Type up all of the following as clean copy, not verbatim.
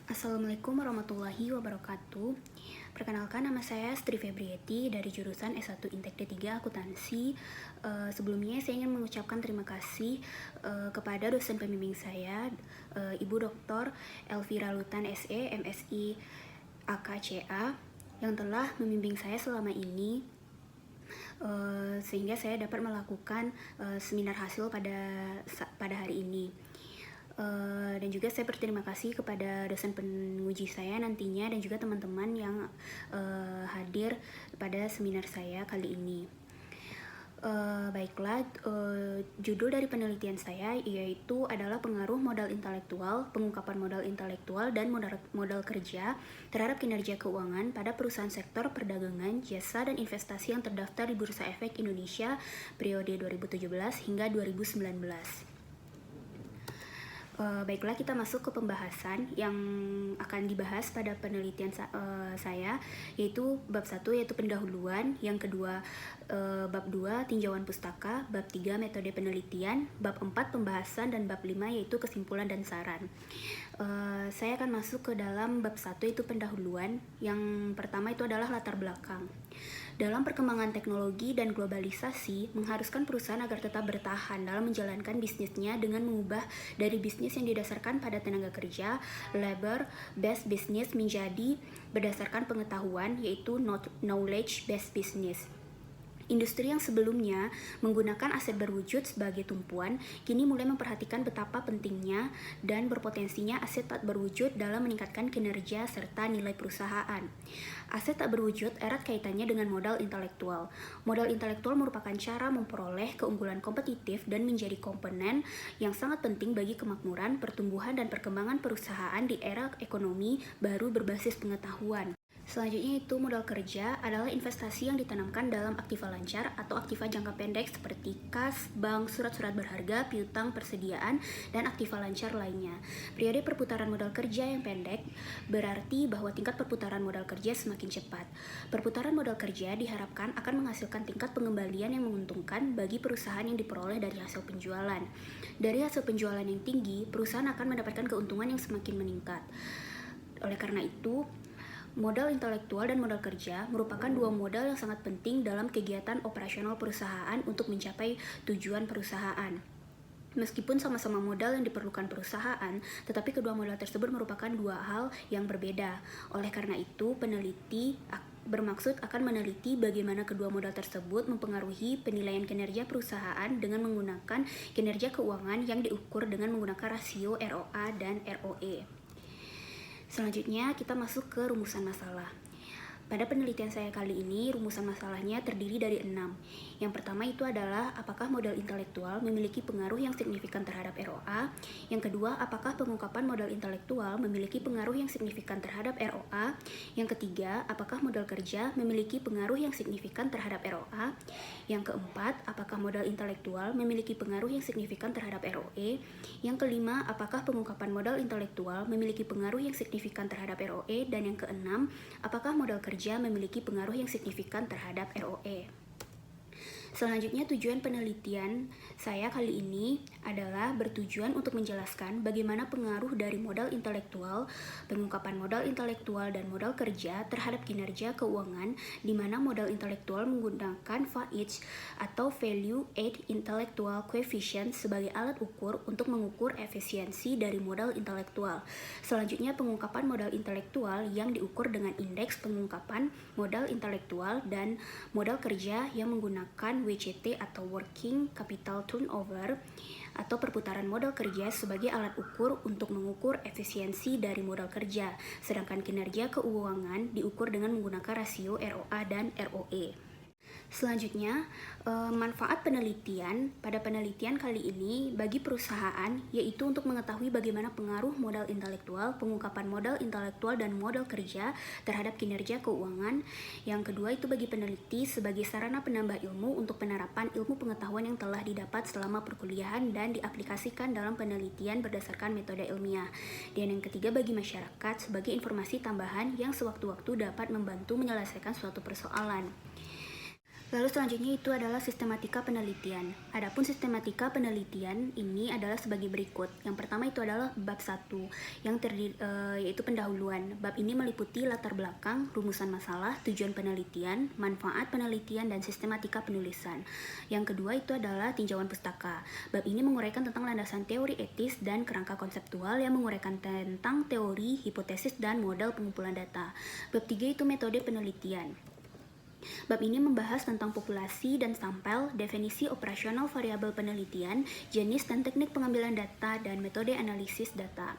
Assalamualaikum warahmatullahi wabarakatuh. Perkenalkan, nama saya Stri Febrieti dari jurusan S1 Intek D3 Akuntansi. Sebelumnya saya ingin mengucapkan terima kasih kepada dosen pembimbing saya, Ibu Dr. Elvira Lutan SE, MSI AKCA, yang telah membimbing saya selama ini, sehingga saya dapat melakukan seminar hasil pada hari ini. Dan juga saya berterima kasih kepada dosen penguji saya nantinya dan juga teman-teman yang hadir pada seminar saya kali ini. Baiklah, judul dari penelitian saya yaitu adalah pengaruh modal intelektual, pengungkapan modal intelektual dan modal kerja terhadap kinerja keuangan pada perusahaan sektor perdagangan, jasa, dan investasi yang terdaftar di Bursa Efek Indonesia periode 2017 hingga 2019. Baiklah, kita masuk ke pembahasan yang akan dibahas pada penelitian saya, yaitu bab 1 yaitu pendahuluan, yang kedua bab 2 tinjauan pustaka, bab 3 metode penelitian, bab 4 pembahasan, dan bab 5 yaitu kesimpulan dan saran. Saya akan masuk ke dalam bab 1 yaitu pendahuluan. Yang pertama itu adalah latar belakang. Dalam perkembangan teknologi dan globalisasi, mengharuskan perusahaan agar tetap bertahan dalam menjalankan bisnisnya dengan mengubah dari bisnis yang didasarkan pada tenaga kerja, labor-based business, menjadi berdasarkan pengetahuan, yaitu knowledge-based business. Industri yang sebelumnya menggunakan aset berwujud sebagai tumpuan, kini mulai memperhatikan betapa pentingnya dan berpotensinya aset tak berwujud dalam meningkatkan kinerja serta nilai perusahaan. Aset tak berwujud erat kaitannya dengan modal intelektual. Modal intelektual merupakan cara memperoleh keunggulan kompetitif dan menjadi komponen yang sangat penting bagi kemakmuran, pertumbuhan, dan perkembangan perusahaan di era ekonomi baru berbasis pengetahuan. Selanjutnya itu modal kerja adalah investasi yang ditanamkan dalam aktiva lancar atau aktiva jangka pendek seperti kas, bank, surat-surat berharga, piutang, persediaan, dan aktiva lancar lainnya. Periode perputaran modal kerja yang pendek berarti bahwa tingkat perputaran modal kerja semakin cepat. Perputaran modal kerja diharapkan akan menghasilkan tingkat pengembalian yang menguntungkan bagi perusahaan yang diperoleh dari hasil penjualan. Dari hasil penjualan yang tinggi, perusahaan akan mendapatkan keuntungan yang semakin meningkat. Oleh karena itu, modal intelektual dan modal kerja merupakan dua modal yang sangat penting dalam kegiatan operasional perusahaan untuk mencapai tujuan perusahaan. Meskipun sama-sama modal yang diperlukan perusahaan, tetapi kedua modal tersebut merupakan dua hal yang berbeda. Oleh karena itu, peneliti bermaksud akan meneliti bagaimana kedua modal tersebut mempengaruhi penilaian kinerja perusahaan dengan menggunakan kinerja keuangan yang diukur dengan menggunakan rasio ROA dan ROE. Selanjutnya kita masuk ke rumusan masalah. Pada penelitian saya kali ini, rumusan masalahnya terdiri dari 6. Yang pertama itu adalah apakah modal intelektual memiliki pengaruh yang signifikan terhadap ROA. Yang kedua, apakah pengungkapan modal intelektual memiliki pengaruh yang signifikan terhadap ROA. Yang ketiga, apakah modal kerja memiliki pengaruh yang signifikan terhadap ROA. Yang keempat, apakah modal intelektual memiliki pengaruh yang signifikan terhadap ROE. Yang kelima, apakah pengungkapan modal intelektual memiliki pengaruh yang signifikan terhadap ROE. Dan yang keenam, apakah modal kerja memiliki pengaruh yang signifikan terhadap ROE. Selanjutnya, tujuan penelitian saya kali ini adalah bertujuan untuk menjelaskan bagaimana pengaruh dari modal intelektual, pengungkapan modal intelektual, dan modal kerja terhadap kinerja keuangan, di mana modal intelektual menggunakan VAIC atau Value Added Intellectual Coefficient sebagai alat ukur untuk mengukur efisiensi dari modal intelektual. Selanjutnya, pengungkapan modal intelektual yang diukur dengan indeks pengungkapan modal intelektual, dan modal kerja yang menggunakan WCT atau Working Capital Turnover atau perputaran modal kerja sebagai alat ukur untuk mengukur efisiensi dari modal kerja, sedangkan kinerja keuangan diukur dengan menggunakan rasio ROA dan ROE. Selanjutnya, manfaat penelitian pada penelitian kali ini bagi perusahaan yaitu untuk mengetahui bagaimana pengaruh modal intelektual, pengungkapan modal intelektual, dan modal kerja terhadap kinerja keuangan. Yang kedua itu bagi peneliti sebagai sarana penambah ilmu untuk penerapan ilmu pengetahuan yang telah didapat selama perkuliahan dan diaplikasikan dalam penelitian berdasarkan metode ilmiah. Dan yang ketiga bagi masyarakat sebagai informasi tambahan yang sewaktu-waktu dapat membantu menyelesaikan suatu persoalan. Lalu selanjutnya itu adalah sistematika penelitian. Adapun sistematika penelitian ini adalah sebagai berikut. Yang pertama itu adalah bab 1 yang yaitu pendahuluan. Bab ini meliputi latar belakang, rumusan masalah, tujuan penelitian, manfaat penelitian, dan sistematika penulisan. Yang kedua itu adalah tinjauan pustaka. Bab ini menguraikan tentang landasan teori etis dan kerangka konseptual yang menguraikan tentang teori, hipotesis, dan model pengumpulan data. Bab 3 itu metode penelitian. Bab ini membahas tentang populasi dan sampel, definisi operasional variabel penelitian, jenis dan teknik pengambilan data, dan metode analisis data.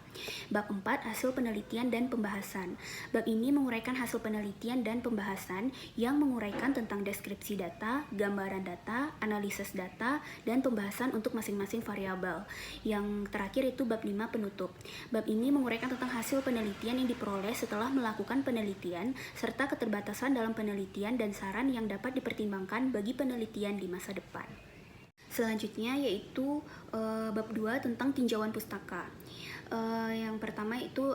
Bab 4, hasil penelitian dan pembahasan. Bab ini menguraikan hasil penelitian dan pembahasan yang menguraikan tentang deskripsi data, gambaran data, analisis data, dan pembahasan untuk masing-masing variabel. Yang terakhir itu bab 5, penutup. Bab ini menguraikan tentang hasil penelitian yang diperoleh setelah melakukan penelitian, serta keterbatasan dalam penelitian dan saran yang dapat dipertimbangkan bagi penelitian di masa depan. Selanjutnya yaitu bab 2 tentang tinjauan pustaka. Yang pertama itu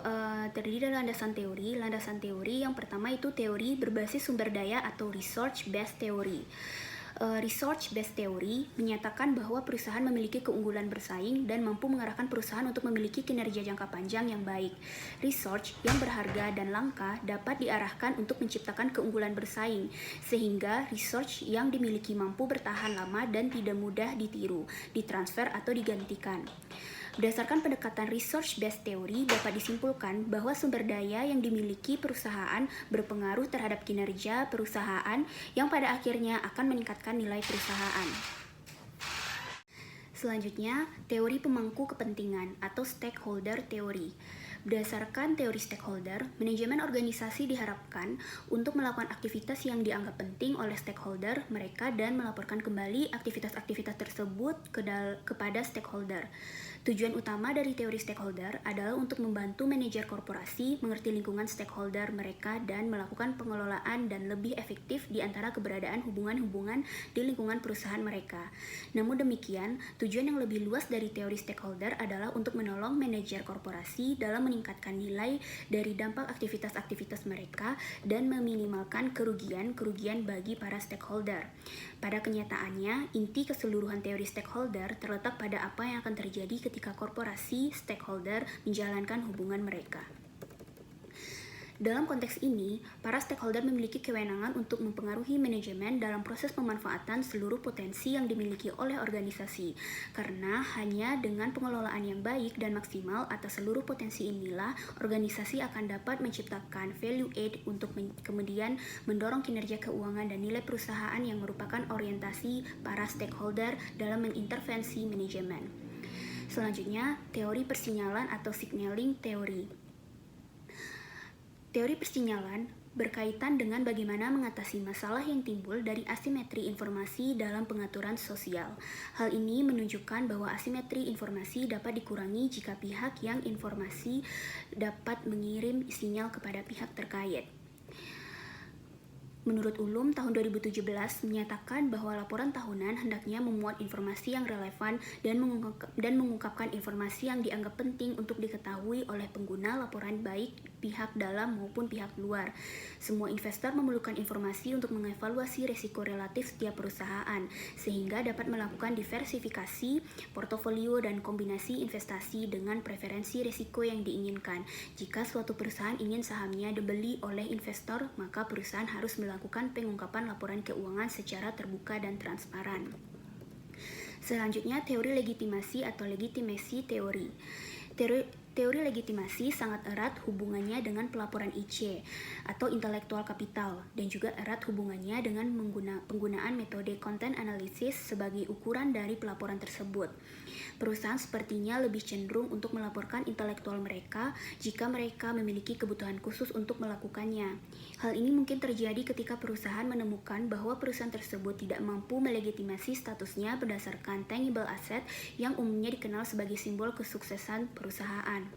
terdiri dari landasan teori. Landasan teori yang pertama itu teori berbasis sumber daya atau research based theory. Research based theory menyatakan bahwa perusahaan memiliki keunggulan bersaing dan mampu mengarahkan perusahaan untuk memiliki kinerja jangka panjang yang baik. Research yang berharga dan langka dapat diarahkan untuk menciptakan keunggulan bersaing, sehingga research yang dimiliki mampu bertahan lama dan tidak mudah ditiru, ditransfer atau digantikan. Berdasarkan pendekatan research-based theory, dapat disimpulkan bahwa sumber daya yang dimiliki perusahaan berpengaruh terhadap kinerja perusahaan yang pada akhirnya akan meningkatkan nilai perusahaan. Selanjutnya, teori pemangku kepentingan atau stakeholder theory. Berdasarkan teori stakeholder, manajemen organisasi diharapkan untuk melakukan aktivitas yang dianggap penting oleh stakeholder mereka dan melaporkan kembali aktivitas-aktivitas tersebut kepada stakeholder. Tujuan utama dari teori stakeholder adalah untuk membantu manajer korporasi mengerti lingkungan stakeholder mereka dan melakukan pengelolaan dan lebih efektif di antara keberadaan hubungan-hubungan di lingkungan perusahaan mereka. Namun demikian, tujuan yang lebih luas dari teori stakeholder adalah untuk menolong manajer korporasi dalam meningkatkan nilai dari dampak aktivitas-aktivitas mereka dan meminimalkan kerugian-kerugian bagi para stakeholder. Pada kenyataannya, inti keseluruhan teori stakeholder terletak pada apa yang akan terjadi ketika korporasi stakeholder menjalankan hubungan mereka. Dalam konteks ini, para stakeholder memiliki kewenangan untuk mempengaruhi manajemen dalam proses pemanfaatan seluruh potensi yang dimiliki oleh organisasi, karena hanya dengan pengelolaan yang baik dan maksimal atas seluruh potensi inilah organisasi akan dapat menciptakan value add untuk kemudian mendorong kinerja keuangan dan nilai perusahaan yang merupakan orientasi para stakeholder dalam mengintervensi manajemen. Selanjutnya, teori persinyalan atau signaling theory. Teori persinyalan berkaitan dengan bagaimana mengatasi masalah yang timbul dari asimetri informasi dalam pengaturan sosial. Hal ini menunjukkan bahwa asimetri informasi dapat dikurangi jika pihak yang informasi dapat mengirim sinyal kepada pihak terkait. Menurut Ulum, tahun 2017 menyatakan bahwa laporan tahunan hendaknya memuat informasi yang relevan dan mengungkapkan informasi yang dianggap penting untuk diketahui oleh pengguna laporan baik pihak dalam maupun pihak luar. Semua investor memerlukan informasi untuk mengevaluasi risiko relatif setiap perusahaan, sehingga dapat melakukan diversifikasi portofolio dan kombinasi investasi dengan preferensi risiko yang diinginkan. Jika suatu perusahaan ingin sahamnya dibeli oleh investor, maka perusahaan harus melakukan pengungkapan laporan keuangan secara terbuka dan transparan. Selanjutnya, teori legitimasi atau legitimacy teori. Teori legitimasi sangat erat hubungannya dengan pelaporan IC atau intellectual capital dan juga erat hubungannya dengan penggunaan metode content analysis sebagai ukuran dari pelaporan tersebut. Perusahaan sepertinya lebih cenderung untuk melaporkan intelektual mereka jika mereka memiliki kebutuhan khusus untuk melakukannya. Hal ini mungkin terjadi ketika perusahaan menemukan bahwa perusahaan tersebut tidak mampu melegitimasi statusnya berdasarkan tangible asset yang umumnya dikenal sebagai simbol kesuksesan perusahaan.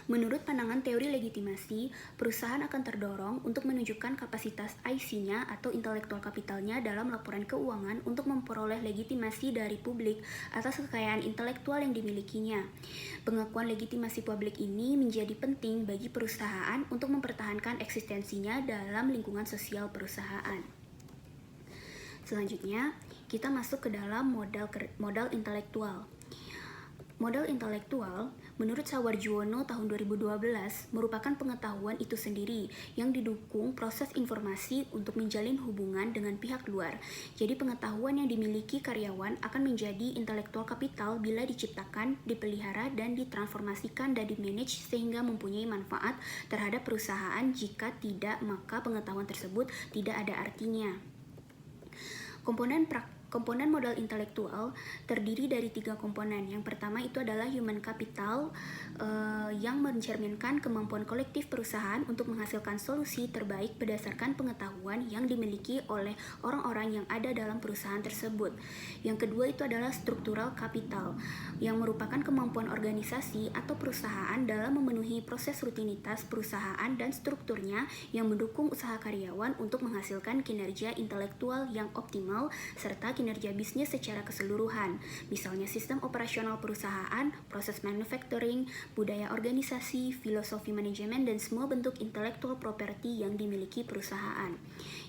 Menurut pandangan teori legitimasi, perusahaan akan terdorong untuk menunjukkan kapasitas IC-nya atau intelektual kapitalnya dalam laporan keuangan untuk memperoleh legitimasi dari publik atas kekayaan intelektual yang dimilikinya. Pengakuan legitimasi publik ini menjadi penting bagi perusahaan untuk mempertahankan eksistensinya dalam lingkungan sosial perusahaan. Selanjutnya, kita masuk ke dalam modal intelektual. Modal intelektual, menurut Sawarjuwono tahun 2012, merupakan pengetahuan itu sendiri yang didukung proses informasi untuk menjalin hubungan dengan pihak luar. Jadi pengetahuan yang dimiliki karyawan akan menjadi intelektual kapital bila diciptakan, dipelihara, dan ditransformasikan dan dimanage sehingga mempunyai manfaat terhadap perusahaan. Jika tidak, maka pengetahuan tersebut tidak ada artinya. Komponen modal intelektual terdiri dari 3 komponen. Yang pertama itu adalah human capital yang mencerminkan kemampuan kolektif perusahaan untuk menghasilkan solusi terbaik berdasarkan pengetahuan yang dimiliki oleh orang-orang yang ada dalam perusahaan tersebut. Yang kedua itu adalah structural capital yang merupakan kemampuan organisasi atau perusahaan dalam memenuhi proses rutinitas perusahaan dan strukturnya yang mendukung usaha karyawan untuk menghasilkan kinerja intelektual yang optimal serta kinerja bisnis secara keseluruhan, misalnya sistem operasional perusahaan, proses manufacturing, budaya organisasi, filosofi manajemen, dan semua bentuk intellectual property yang dimiliki perusahaan.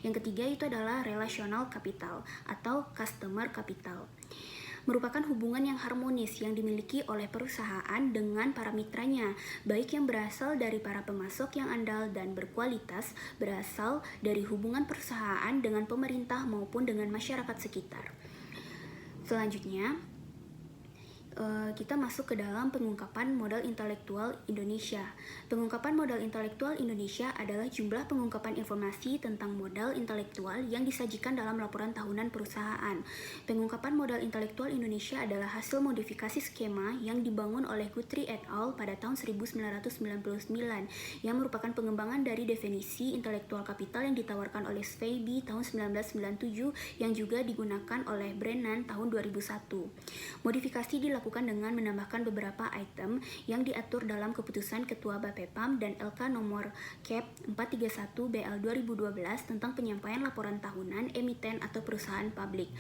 Yang ketiga itu adalah relational capital atau customer capital. Merupakan hubungan yang harmonis yang dimiliki oleh perusahaan dengan para mitranya, baik yang berasal dari para pemasok yang andal dan berkualitas, berasal dari hubungan perusahaan dengan pemerintah maupun dengan masyarakat sekitar. Selanjutnya, kita masuk ke dalam pengungkapan modal intelektual Indonesia. Pengungkapan modal intelektual Indonesia adalah jumlah pengungkapan informasi tentang modal intelektual yang disajikan dalam laporan tahunan perusahaan. Pengungkapan modal intelektual Indonesia adalah hasil modifikasi skema yang dibangun oleh Guthrie et al. Pada tahun 1999 yang merupakan pengembangan dari definisi intelektual kapital yang ditawarkan oleh Sveiby tahun 1997 yang juga digunakan oleh Brennan tahun 2001. Modifikasi dilakukan dengan menambahkan beberapa item yang diatur dalam keputusan Ketua Bapepam dan LK nomor Cap 431 BL 2012 tentang penyampaian laporan tahunan emiten atau perusahaan publik.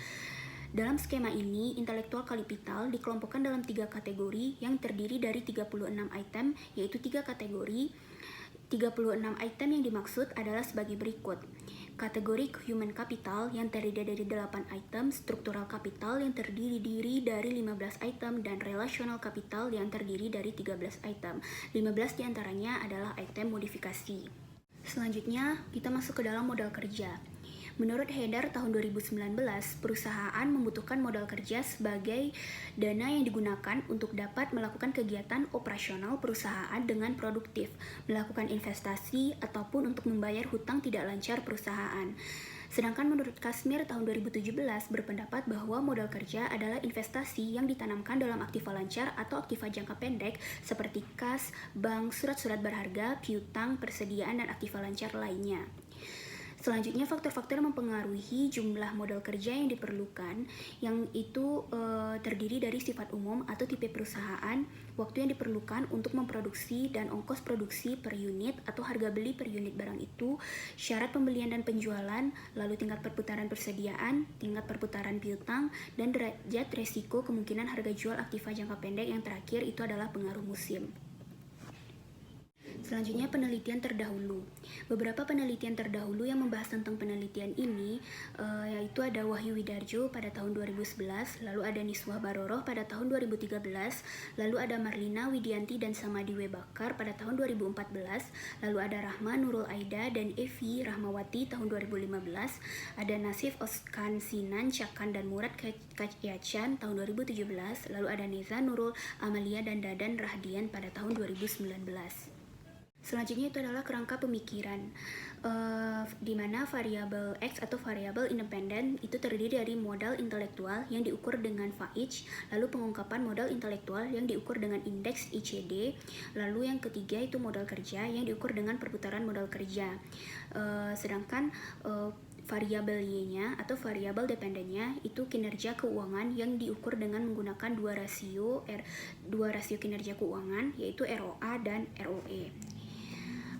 Dalam skema ini, intelektual kapital dikelompokkan dalam 3 kategori yang terdiri dari 36 item, yaitu 3 kategori. 36 item yang dimaksud adalah sebagai berikut. Kategori human capital yang terdiri dari 8 item, struktural capital yang terdiri dari 15 item, dan relational capital yang terdiri dari 13 item. 15 diantaranya adalah item modifikasi. Selanjutnya, kita masuk ke dalam modal kerja. Menurut Haidar tahun 2019, perusahaan membutuhkan modal kerja sebagai dana yang digunakan untuk dapat melakukan kegiatan operasional perusahaan dengan produktif, melakukan investasi, ataupun untuk membayar hutang tidak lancar perusahaan. Sedangkan menurut Kasmir tahun 2017 berpendapat bahwa modal kerja adalah investasi yang ditanamkan dalam aktiva lancar atau aktiva jangka pendek seperti kas, bank, surat-surat berharga, piutang, persediaan, dan aktiva lancar lainnya. Selanjutnya, faktor-faktor yang mempengaruhi jumlah modal kerja yang diperlukan, yang itu terdiri dari sifat umum atau tipe perusahaan, waktu yang diperlukan untuk memproduksi dan ongkos produksi per unit atau harga beli per unit barang itu, syarat pembelian dan penjualan, lalu tingkat perputaran persediaan, tingkat perputaran piutang, dan derajat resiko kemungkinan harga jual aktiva jangka pendek. Yang terakhir itu adalah pengaruh musim. Selanjutnya, penelitian terdahulu. Beberapa penelitian terdahulu yang membahas tentang penelitian ini yaitu ada Wahyu Widarjo pada tahun 2011, lalu ada Niswah Baroroh pada tahun 2013, lalu ada Marlina Widianti dan Samadi Webakar pada tahun 2014, lalu ada Rahma Nurul Aida dan Evi Rahmawati tahun 2015, ada Nasif Oskan Sinan Cakan dan Murad Kacyacan tahun 2017, lalu ada Neza Nurul Amalia dan Dadan Rahdian pada tahun 2019. Selanjutnya itu adalah kerangka pemikiran, di mana variabel X atau variabel independen itu terdiri dari modal intelektual yang diukur dengan FAIC, lalu pengungkapan modal intelektual yang diukur dengan indeks ICD, lalu yang ketiga itu modal kerja yang diukur dengan perputaran modal kerja. Sedangkan variabel Y-nya atau variabel dependennya itu kinerja keuangan yang diukur dengan menggunakan dua rasio kinerja keuangan, yaitu ROA dan ROE.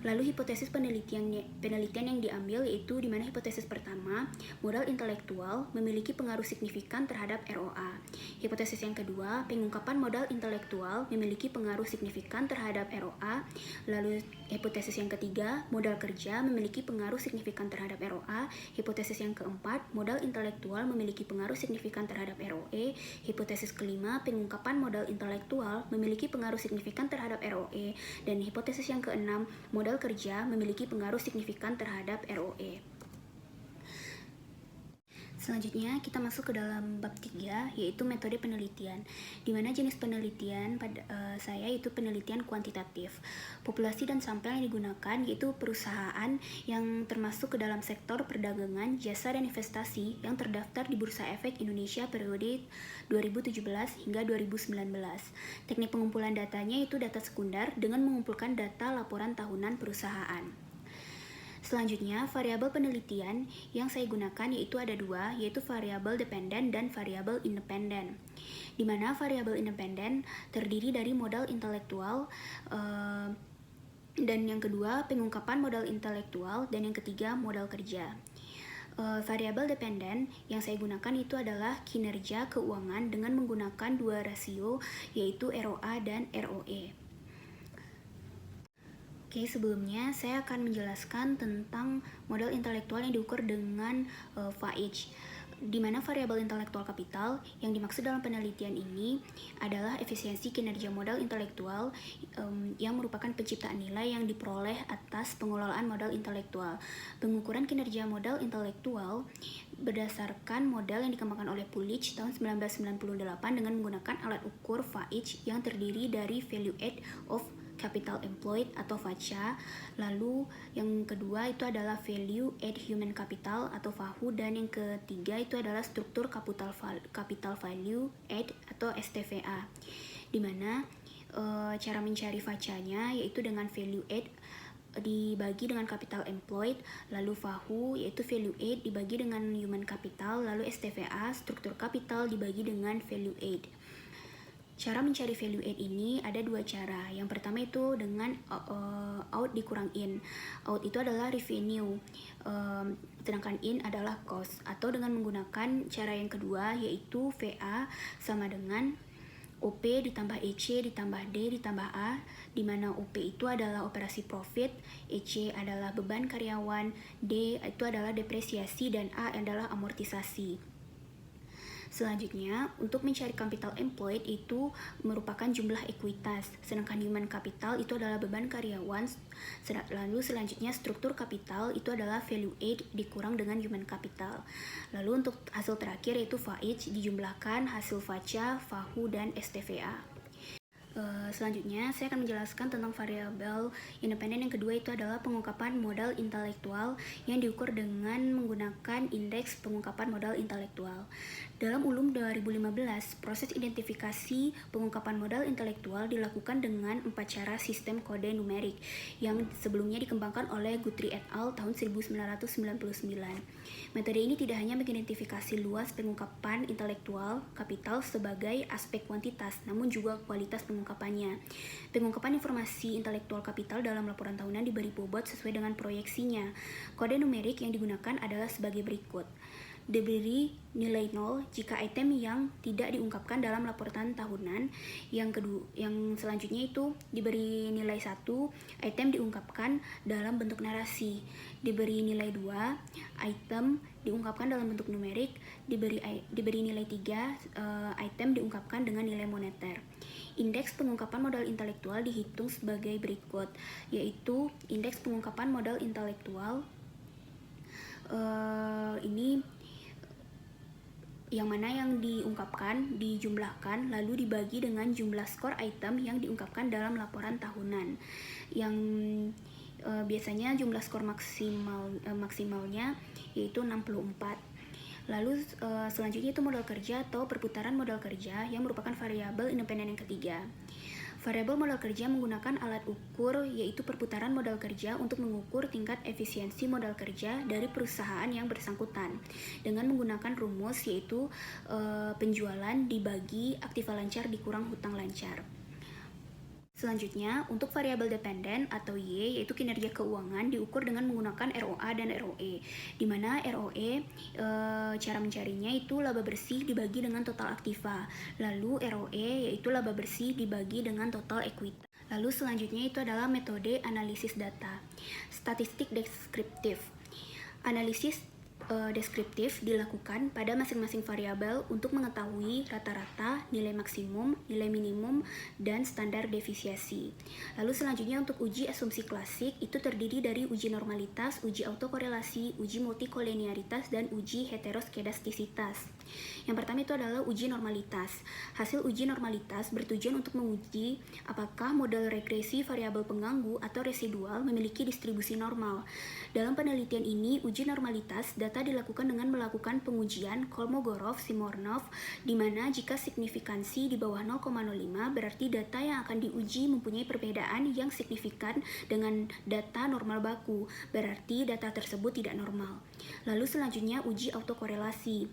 Lalu hipotesis penelitian yang diambil yaitu di mana hipotesis pertama, modal intelektual memiliki pengaruh signifikan terhadap ROA. Hipotesis yang kedua, pengungkapan modal intelektual memiliki pengaruh signifikan terhadap ROA. Lalu hipotesis yang ketiga, modal kerja memiliki pengaruh signifikan terhadap ROA. Hipotesis yang keempat, modal intelektual memiliki pengaruh signifikan terhadap ROE. Hipotesis kelima, pengungkapan modal intelektual memiliki pengaruh signifikan terhadap ROE. Dan hipotesis yang keenam, modal kerja memiliki pengaruh signifikan terhadap ROE. Selanjutnya kita masuk ke dalam bab 3 yaitu metode penelitian. Di mana jenis penelitian pada saya yaitu penelitian kuantitatif. Populasi dan sampel yang digunakan yaitu perusahaan yang termasuk ke dalam sektor perdagangan, jasa dan investasi yang terdaftar di Bursa Efek Indonesia periode 2017 hingga 2019. Teknik pengumpulan datanya itu data sekunder dengan mengumpulkan data laporan tahunan perusahaan. Selanjutnya, variabel penelitian yang saya gunakan yaitu ada dua, yaitu variabel dependen dan variabel independen. Di mana variabel independen terdiri dari modal intelektual, dan yang kedua pengungkapan modal intelektual, dan yang ketiga modal kerja. Variabel dependen yang saya gunakan itu adalah kinerja keuangan dengan menggunakan dua rasio yaitu ROA dan ROE. Oke, sebelumnya saya akan menjelaskan tentang modal intelektual yang diukur dengan VAIC. Di mana variabel intelektual kapital yang dimaksud dalam penelitian ini adalah efisiensi kinerja modal intelektual yang merupakan penciptaan nilai yang diperoleh atas pengelolaan modal intelektual. Pengukuran kinerja modal intelektual berdasarkan modal yang dikembangkan oleh Pulich tahun 1998 dengan menggunakan alat ukur VAIC yang terdiri dari Value Add of Capital Employed atau VACA. Lalu yang kedua itu adalah Value Add Human Capital atau VAHU, dan yang ketiga itu adalah struktur capital value add atau STVA. Dimana cara mencari VACA-nya yaitu dengan Value Add dibagi dengan capital employed, lalu VAHU yaitu value add dibagi dengan human capital, lalu STVA struktur capital dibagi dengan value add. Cara mencari value add ini ada dua cara. Yang pertama itu dengan out dikurang in. Out itu adalah revenue, sedangkan in adalah cost. Atau dengan menggunakan cara yang kedua yaitu VA sama dengan OP ditambah EC ditambah D ditambah A, di mana OP itu adalah operasi profit, EC adalah beban karyawan, D itu adalah depresiasi, dan A adalah amortisasi. Selanjutnya, untuk mencari capital employed itu merupakan jumlah ekuitas, sedangkan human capital itu adalah beban karyawan. Lalu selanjutnya struktur kapital itu adalah value add dikurang dengan human capital. Lalu untuk hasil terakhir yaitu VAIC dijumlahkan hasil VACA, VAHU, dan STVA. Selanjutnya saya akan menjelaskan tentang variabel independen yang kedua, itu adalah pengungkapan modal intelektual yang diukur dengan menggunakan indeks pengungkapan modal intelektual. Dalam ULUM 2015, proses identifikasi pengungkapan modal intelektual dilakukan dengan 4 cara sistem kode numerik yang sebelumnya dikembangkan oleh Guthrie et al. Tahun 1999. Metode ini tidak hanya mengidentifikasi luas pengungkapan intelektual kapital sebagai aspek kuantitas, namun juga kualitas pengungkapannya. Pengungkapan informasi intelektual kapital dalam laporan tahunan diberi bobot sesuai dengan proyeksinya. Kode numerik yang digunakan adalah sebagai berikut. Diberi nilai 0 jika item yang tidak diungkapkan dalam laporan tahunan. Yang selanjutnya itu diberi nilai 1, item diungkapkan dalam bentuk narasi. Diberi nilai 2, item diungkapkan dalam bentuk numerik. Diberi nilai 3, item diungkapkan dengan nilai moneter. Indeks pengungkapan modal intelektual dihitung sebagai berikut, yaitu indeks pengungkapan modal intelektual ini yang mana yang diungkapkan, dijumlahkan, lalu dibagi dengan jumlah skor item yang diungkapkan dalam laporan tahunan. Yang biasanya jumlah skor maksimalnya yaitu 64. Lalu selanjutnya itu modal kerja atau perputaran modal kerja yang merupakan variabel independen yang ketiga. Variabel modal kerja menggunakan alat ukur yaitu perputaran modal kerja untuk mengukur tingkat efisiensi modal kerja dari perusahaan yang bersangkutan dengan menggunakan rumus yaitu penjualan dibagi aktiva lancar dikurang hutang lancar. Selanjutnya, untuk variabel dependen atau Y, yaitu kinerja keuangan diukur dengan menggunakan ROA dan ROE, di mana ROE cara mencarinya itu laba bersih dibagi dengan total aktiva, lalu ROE yaitu laba bersih dibagi dengan total ekuitas. Lalu selanjutnya itu adalah metode analisis data. Statistik deskriptif. Analisis deskriptif dilakukan pada masing-masing variabel untuk mengetahui rata-rata, nilai maksimum, nilai minimum, dan standar defisiasi. Lalu selanjutnya untuk uji asumsi klasik itu terdiri dari uji normalitas, uji autokorelasi, uji multikolinearitas, dan uji heteroskedastisitas. Yang pertama itu adalah uji normalitas. Hasil uji normalitas bertujuan untuk menguji apakah model regresi variabel pengganggu atau residual memiliki distribusi normal. Dalam penelitian ini, uji normalitas data dilakukan dengan melakukan pengujian Kolmogorov-Simornov, di mana jika signifikansi di bawah 0,05 berarti data yang akan diuji mempunyai perbedaan yang signifikan dengan data normal baku, berarti data tersebut tidak normal. Lalu selanjutnya uji autokorelasi.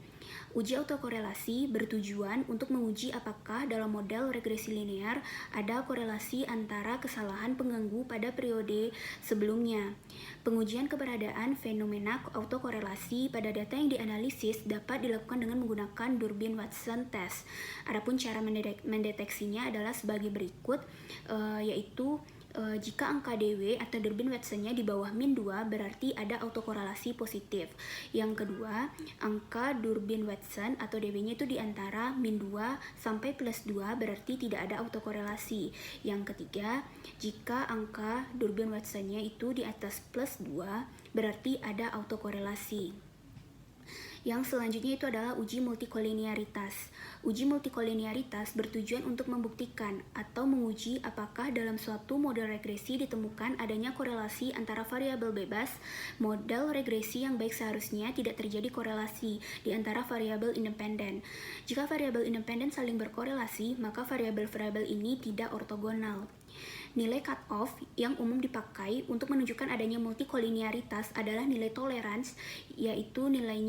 Uji autokorelasi bertujuan untuk menguji apakah dalam model regresi linear ada korelasi antara kesalahan pengganggu pada periode sebelumnya. Pengujian keberadaan fenomena autokorelasi pada data yang dianalisis dapat dilakukan dengan menggunakan Durbin-Watson test. Adapun cara mendeteksinya adalah sebagai berikut, yaitu jika angka DW atau Durbin-Watsonnya di bawah min 2 berarti ada autokorelasi positif. Yang kedua, angka Durbin-Watson atau DW-nya itu di antara min 2 sampai plus 2 berarti tidak ada autokorelasi. Yang ketiga, jika angka Durbin-Watsonnya itu di atas plus 2 berarti ada autokorelasi. Yang selanjutnya itu adalah uji multikolinearitas. Uji multikolinearitas bertujuan untuk membuktikan atau menguji apakah dalam suatu model regresi ditemukan adanya korelasi antara variabel bebas, model regresi yang baik seharusnya tidak terjadi korelasi di antara variabel independen. Jika variabel independen saling berkorelasi, maka variabel-variabel ini tidak ortogonal. Nilai cutoff yang umum dipakai untuk menunjukkan adanya multikolinearitas adalah nilai tolerans, yaitu nilai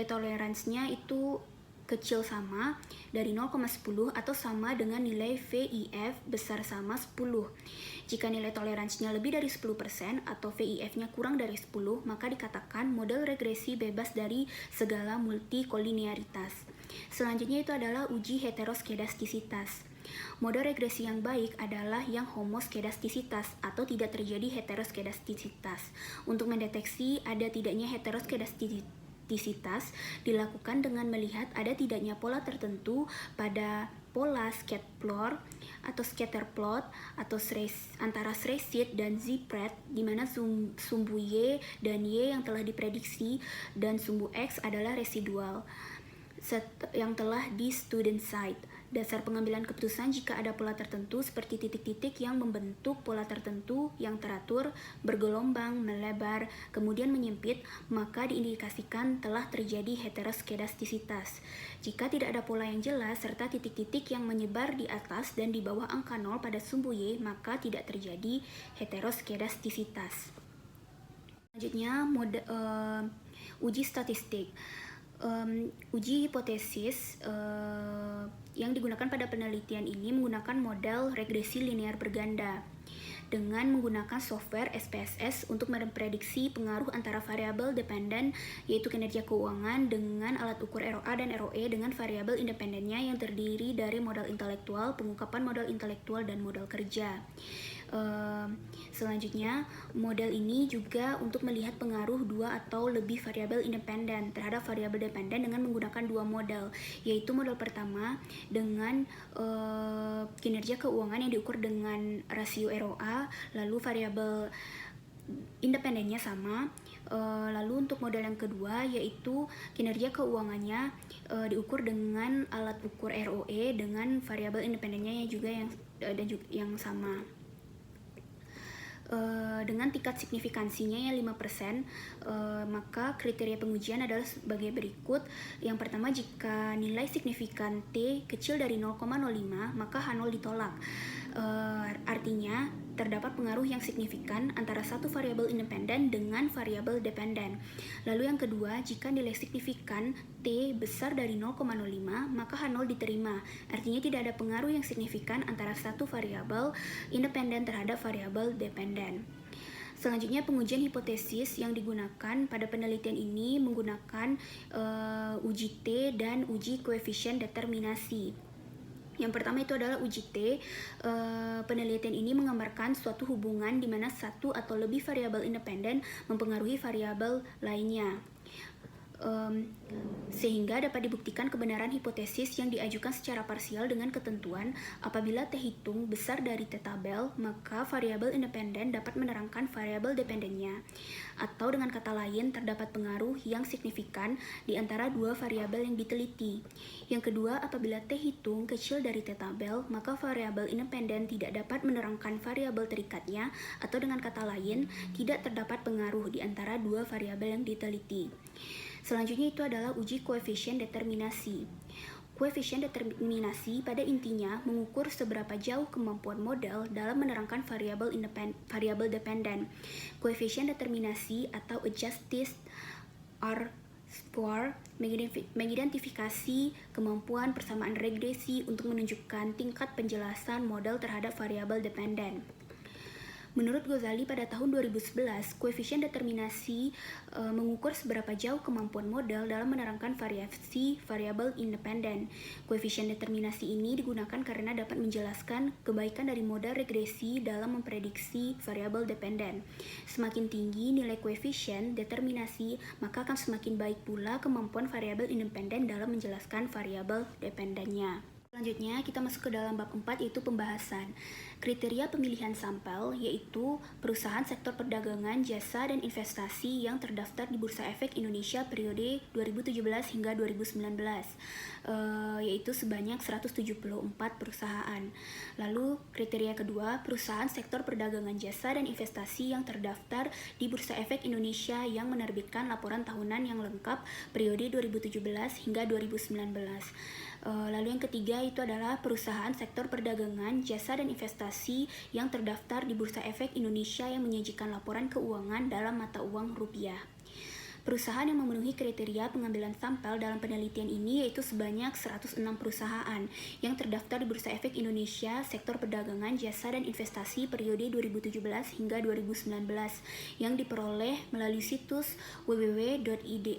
toleransnya itu kecil sama dari 0,10 atau sama dengan nilai VIF besar sama 10. Jika nilai toleransnya lebih dari 10% atau VIF-nya kurang dari 10, maka dikatakan model regresi bebas dari segala multikolinearitas. Selanjutnya itu adalah uji heteroskedastisitas. Model regresi yang baik adalah yang homoskedastisitas atau tidak terjadi heteroskedastisitas. Untuk mendeteksi ada tidaknya heteroskedastisitas dilakukan dengan melihat ada tidaknya pola tertentu pada pola scatter plot atau antara Sreshit dan Zipret, di mana sumbu Y dan Y yang telah diprediksi dan sumbu X adalah residual yang telah di student site. Dasar pengambilan keputusan jika ada pola tertentu seperti titik-titik yang membentuk pola tertentu yang teratur, bergelombang, melebar, kemudian menyempit, maka diindikasikan telah terjadi heteroskedastisitas. Jika tidak ada pola yang jelas serta titik-titik yang menyebar di atas dan di bawah angka 0 pada sumbu Y, maka tidak terjadi heteroskedastisitas. Selanjutnya, uji statistik. Uji hipotesis yang digunakan pada penelitian ini menggunakan model regresi linear berganda dengan menggunakan software SPSS untuk memprediksi pengaruh antara variabel dependen yaitu kinerja keuangan dengan alat ukur ROA dan ROE dengan variabel independennya yang terdiri dari modal intelektual, pengungkapan modal intelektual, dan modal kerja. Selanjutnya, model ini juga untuk melihat pengaruh dua atau lebih variabel independen terhadap variabel dependen dengan menggunakan dua model, yaitu model pertama dengan kinerja keuangan yang diukur dengan rasio ROA, lalu variabel independennya sama. Lalu untuk model yang kedua yaitu kinerja keuangannya diukur dengan alat ukur ROE dengan variabel independennya juga yang sama. Dengan tingkat signifikansinya yang 5%, maka kriteria pengujian adalah sebagai berikut. Yang pertama, jika nilai signifikan T kecil dari 0,05, maka H0 ditolak. Artinya, terdapat terdapat pengaruh yang signifikan antara satu variabel independen dengan variabel dependen. Lalu yang kedua, jika nilai signifikan T besar dari 0,05, maka H0 diterima. Artinya tidak ada pengaruh yang signifikan antara satu variabel independen terhadap variabel dependen. Selanjutnya, pengujian hipotesis yang digunakan pada penelitian ini menggunakan uji T dan uji koefisien determinasi. Yang pertama itu adalah uji T. Penelitian ini menggambarkan suatu hubungan di mana satu atau lebih variabel independen mempengaruhi variabel lainnya. Sehingga dapat dibuktikan kebenaran hipotesis yang diajukan secara parsial dengan ketentuan apabila T hitung besar dari T tabel, maka variabel independen dapat menerangkan variabel dependennya. Atau dengan kata lain, terdapat pengaruh yang signifikan di antara dua variabel yang diteliti. Yang kedua, apabila T hitung kecil dari T tabel, maka variabel independen tidak dapat menerangkan variabel terikatnya, atau dengan kata lain, tidak terdapat pengaruh di antara dua variabel yang diteliti. Selanjutnya itu adalah uji koefisien determinasi. Koefisien determinasi pada intinya mengukur seberapa jauh kemampuan model dalam menerangkan variabel dependen. Koefisien determinasi atau adjusted R-square mengidentifikasi kemampuan persamaan regresi untuk menunjukkan tingkat penjelasan model terhadap variabel dependen. Menurut Ghazali pada tahun 2011, koefisien determinasi mengukur seberapa jauh kemampuan model dalam menerangkan variasi variabel independen. Koefisien determinasi ini digunakan karena dapat menjelaskan kebaikan dari model regresi dalam memprediksi variabel dependen. Semakin tinggi nilai koefisien determinasi, maka akan semakin baik pula kemampuan variabel independen dalam menjelaskan variabel dependennya. Selanjutnya, kita masuk ke dalam bab 4, yaitu pembahasan. Kriteria pemilihan sampel, yaitu perusahaan sektor perdagangan, jasa, dan investasi yang terdaftar di Bursa Efek Indonesia periode 2017 hingga 2019, yaitu sebanyak 174 perusahaan. Lalu, kriteria kedua, perusahaan sektor perdagangan, jasa, dan investasi yang terdaftar di Bursa Efek Indonesia yang menerbitkan laporan tahunan yang lengkap periode 2017 hingga 2019. Lalu yang ketiga itu adalah perusahaan sektor perdagangan, jasa, dan investasi yang terdaftar di Bursa Efek Indonesia yang menyajikan laporan keuangan dalam mata uang rupiah. Perusahaan yang memenuhi kriteria pengambilan sampel dalam penelitian ini yaitu sebanyak 106 perusahaan yang terdaftar di Bursa Efek Indonesia sektor perdagangan, jasa, dan investasi periode 2017 hingga 2019 yang diperoleh melalui situs www.idx.co.id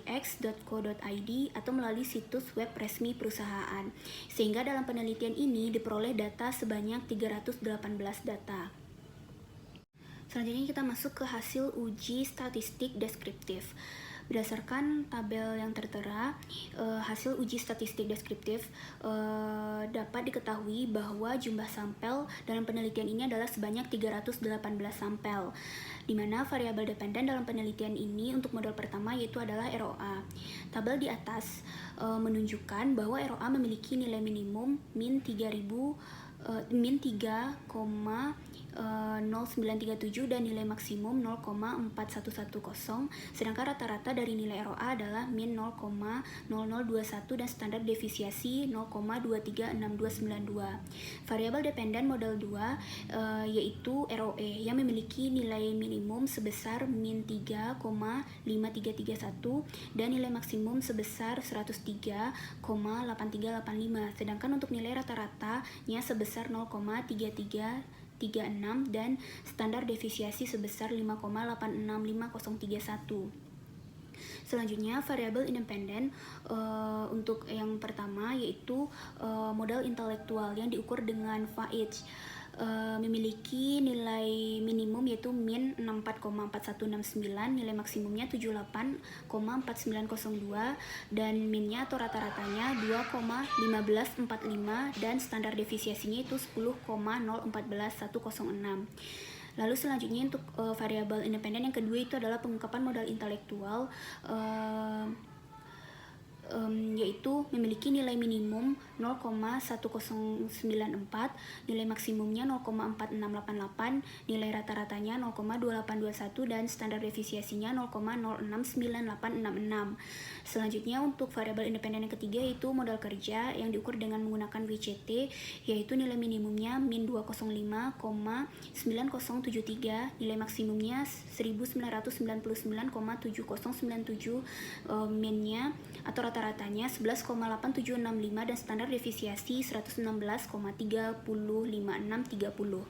atau melalui situs web resmi perusahaan. Sehingga dalam penelitian ini diperoleh data sebanyak 318 data. Selanjutnya kita masuk ke hasil uji statistik deskriptif. Berdasarkan tabel yang tertera, hasil uji statistik deskriptif dapat diketahui bahwa jumlah sampel dalam penelitian ini adalah sebanyak 318 sampel, di mana variabel dependen dalam penelitian ini untuk model pertama yaitu adalah ROA. Tabel di atas menunjukkan bahwa ROA memiliki nilai minimum min 3,0937 dan nilai maksimum 0,4110, sedangkan rata-rata dari nilai ROA adalah min 0,0021 dan standar defisiasi 0,236292. Variabel dependen model 2 yaitu ROE yang memiliki nilai minimum sebesar min 3,5331 dan nilai maksimum sebesar 103,8385, sedangkan untuk nilai rata-ratanya sebesar 0,33336 dan standar defisiasi sebesar 5,865031. Selanjutnya, variabel independen untuk yang pertama yaitu modal intelektual yang diukur dengan FAIJ. Memiliki nilai minimum yaitu min 64,4169, nilai maksimumnya 78,4902 dan minnya atau rata-ratanya 2,1545 dan standar defisiasinya itu 10,014106. Lalu selanjutnya untuk variabel independen yang kedua itu adalah pengungkapan modal intelektual. yaitu memiliki nilai minimum 0,1094, nilai maksimumnya 0,4688, nilai rata-ratanya 0,2821, dan standar defisiasinya 0,069866. Selanjutnya untuk variabel independen yang ketiga yaitu modal kerja yang diukur dengan menggunakan WCT, yaitu nilai minimumnya min 205,9073, nilai maksimumnya 1999,7097, minnya atau rata-ratanya 11,8765, dan standar deviasi 116,3055630.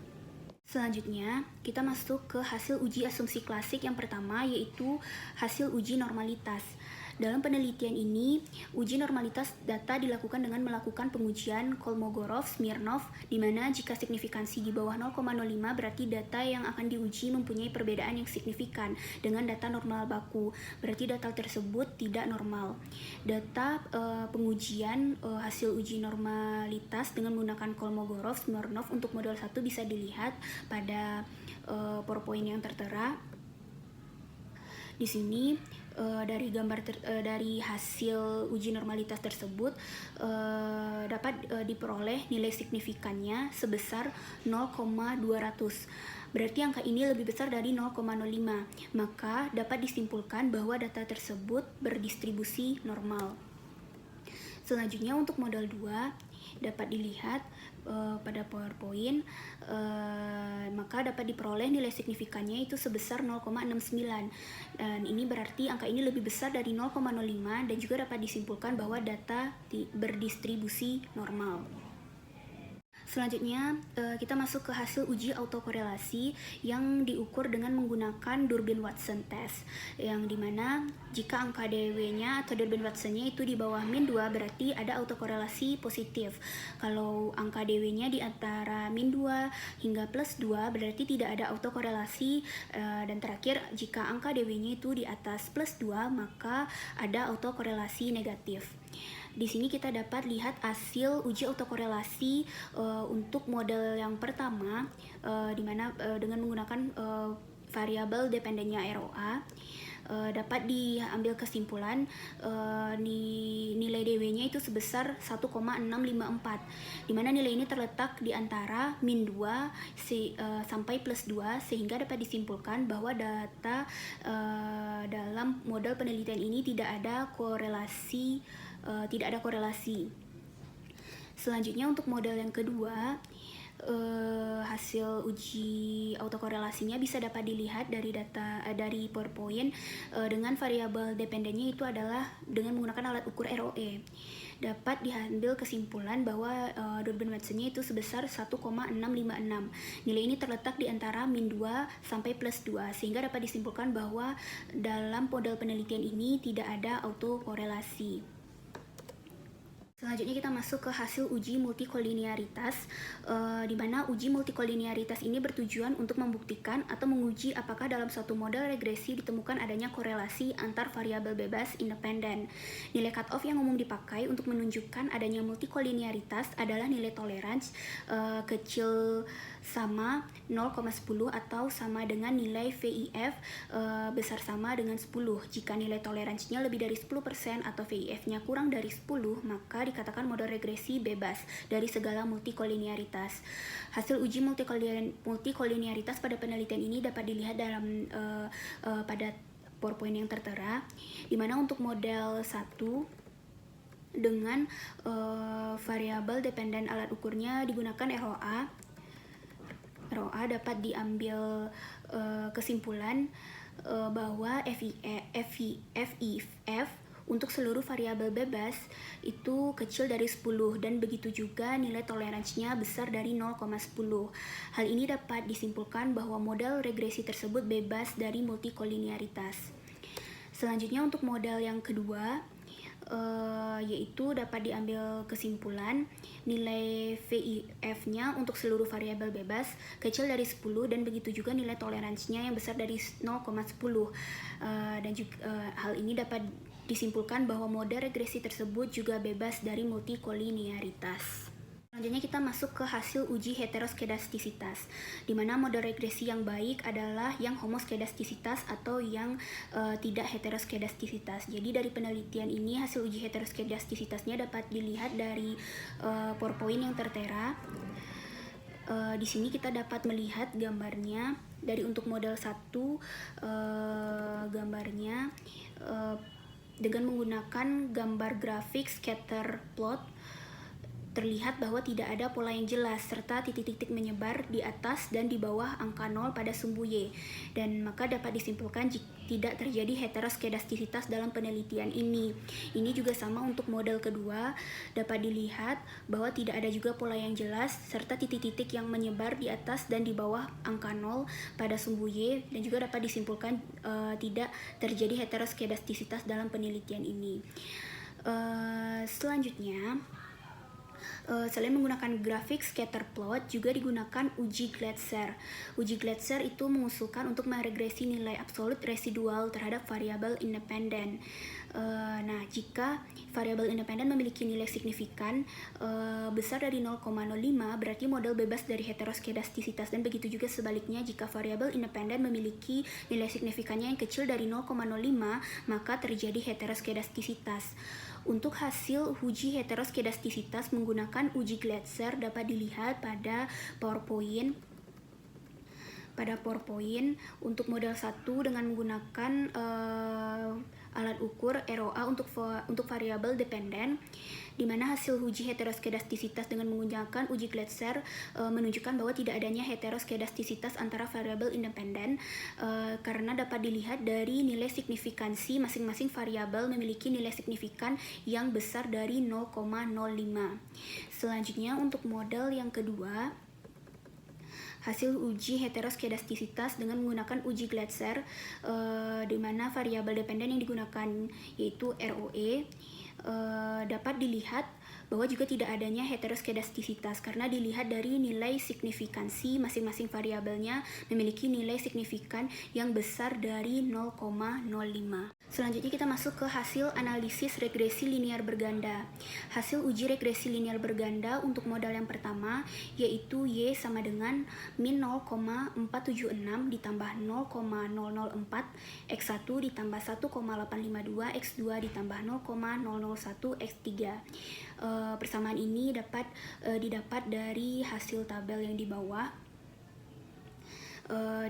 Selanjutnya, kita masuk ke hasil uji asumsi klasik yang pertama, yaitu hasil uji normalitas. Dalam penelitian ini, uji normalitas data dilakukan dengan melakukan pengujian Kolmogorov-Smirnov, di mana jika signifikansi di bawah 0,05 berarti data yang akan diuji mempunyai perbedaan yang signifikan dengan data normal baku, berarti data tersebut tidak normal. Data pengujian hasil uji normalitas dengan menggunakan Kolmogorov-Smirnov untuk model 1 bisa dilihat pada PowerPoint yang tertera. Di sini dari hasil uji normalitas tersebut dapat diperoleh nilai signifikannya sebesar 0,200. Berarti angka ini lebih besar dari 0,05. Maka dapat disimpulkan bahwa data tersebut berdistribusi normal. Selanjutnya untuk model 2 dapat dilihat pada PowerPoint, maka dapat diperoleh nilai signifikannya itu sebesar 0,69, dan ini berarti angka ini lebih besar dari 0,05 dan juga dapat disimpulkan bahwa data berdistribusi normal. Selanjutnya, kita masuk ke hasil uji autokorelasi yang diukur dengan menggunakan Durbin Watson test, yang dimana jika angka DW-nya atau Durbin Watson-nya itu di bawah min 2 berarti ada autokorelasi positif. Kalau angka DW-nya di antara min 2 hingga plus 2 berarti tidak ada autokorelasi, dan terakhir jika angka DW-nya itu di atas plus 2 maka ada autokorelasi negatif. Di sini kita dapat lihat hasil uji autokorelasi untuk model yang pertama, di mana dengan menggunakan variabel dependennya ROA, dapat diambil kesimpulan nilai DW-nya itu sebesar 1,654, di mana nilai ini terletak di antara min 2 sampai plus 2, sehingga dapat disimpulkan bahwa data dalam model penelitian ini tidak ada korelasi. Selanjutnya untuk model yang kedua, hasil uji autokorelasinya bisa dapat dilihat dari PowerPoint dengan variabel dependennya itu adalah dengan menggunakan alat ukur ROE. Dapat diambil kesimpulan bahwa Durbin Watson-nya itu sebesar 1,656. Nilai ini terletak di antara min 2 sampai plus 2, sehingga dapat disimpulkan bahwa dalam model penelitian ini tidak ada autokorelasi. Selanjutnya kita masuk ke hasil uji multikolinearitas, di mana uji multikolinearitas ini bertujuan untuk membuktikan atau menguji apakah dalam suatu model regresi ditemukan adanya korelasi antar variabel bebas independen. Nilai cutoff yang umum dipakai untuk menunjukkan adanya multikolinearitas adalah nilai tolerance kecil sama 0,10 atau sama dengan nilai VIF besar sama dengan 10. Jika nilai toleransinya lebih dari 10% atau VIF-nya kurang dari 10, maka dikatakan model regresi bebas dari segala multikolinearitas. Hasil uji multikolinearitas pada penelitian ini dapat dilihat pada PowerPoint yang tertera, di mana untuk model 1 dengan variabel dependen alat ukurnya digunakan ROA dapat diambil kesimpulan bahwa FIF untuk seluruh variabel bebas itu kecil dari 10, dan begitu juga nilai toleransinya besar dari 0,10. Hal ini dapat disimpulkan bahwa model regresi tersebut bebas dari multikolinearitas. Selanjutnya untuk model yang kedua, yaitu dapat diambil kesimpulan nilai VIF-nya untuk seluruh variabel bebas kecil dari 10, dan begitu juga nilai toleransinya yang besar dari 0,10. Dan juga hal ini dapat disimpulkan bahwa model regresi tersebut juga bebas dari multikolinearitas. Selanjutnya kita masuk ke hasil uji heteroskedastisitas, di mana model regresi yang baik adalah yang homoskedastisitas atau yang tidak heteroskedastisitas. Jadi dari penelitian ini hasil uji heteroskedastisitasnya dapat dilihat dari PowerPoint yang tertera. Di sini kita dapat melihat gambarnya dari untuk model 1 gambarnya dengan menggunakan gambar grafik scatter plot. Terlihat bahwa tidak ada pola yang jelas serta titik-titik menyebar di atas dan di bawah angka 0 pada sumbu Y, dan maka dapat disimpulkan jika tidak terjadi heteroskedastisitas dalam penelitian ini. Ini juga sama untuk model kedua, dapat dilihat bahwa tidak ada juga pola yang jelas serta titik-titik yang menyebar di atas dan di bawah angka 0 pada sumbu Y, dan juga dapat disimpulkan tidak terjadi heteroskedastisitas dalam penelitian ini. Selanjutnya, selain menggunakan grafik scatter plot, juga digunakan uji Glatzer. Uji Glatzer itu mengusulkan untuk meregresi nilai absolut residual terhadap variabel independen. Nah, jika variabel independen memiliki nilai signifikan besar dari 0,05, berarti model bebas dari heteroskedastisitas, dan begitu juga sebaliknya jika variabel independen memiliki nilai signifikannya yang kecil dari 0,05, maka terjadi heteroskedastisitas. Untuk hasil uji heteroskedastisitas menggunakan uji Glatzer dapat dilihat pada PowerPoint. Untuk model 1 dengan menggunakan alat ukur ROA untuk variabel dependen, di mana hasil uji heteroskedastisitas dengan menggunakan uji Glatzer menunjukkan bahwa tidak adanya heteroskedastisitas antara variabel independen karena dapat dilihat dari nilai signifikansi masing-masing variabel memiliki nilai signifikan yang besar dari 0,05. Selanjutnya untuk model yang kedua, hasil uji heteroskedastisitas dengan menggunakan uji Glatzer, di mana variabel dependen yang digunakan yaitu ROE, dapat dilihat bahwa juga tidak adanya heteroskedastisitas karena dilihat dari nilai signifikansi masing-masing variabelnya memiliki nilai signifikan yang besar dari 0,05. Selanjutnya kita masuk ke hasil analisis regresi linear berganda. Hasil uji regresi linear berganda untuk modal yang pertama yaitu Y sama dengan min 0,476 ditambah 0,004, X1 ditambah 1,852, X2 ditambah 0,001, X3. Persamaan ini dapat didapat dari hasil tabel yang di bawah,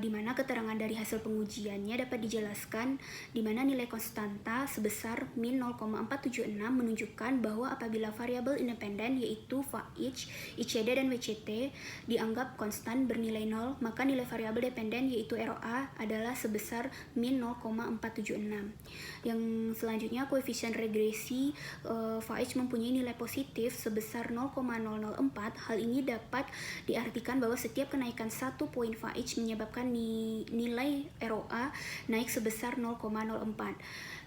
di mana keterangan dari hasil pengujiannya dapat dijelaskan di mana nilai konstanta sebesar min 0,476 menunjukkan bahwa apabila variabel independen yaitu VH, ICD, dan WCT dianggap konstan bernilai 0, maka nilai variabel dependen yaitu ROA adalah sebesar min 0,476. Yang selanjutnya koefisien regresi VH mempunyai nilai positif sebesar 0,004. Hal ini dapat diartikan bahwa setiap kenaikan 1 poin VH menyebabkan nilai ROA naik sebesar 0,04.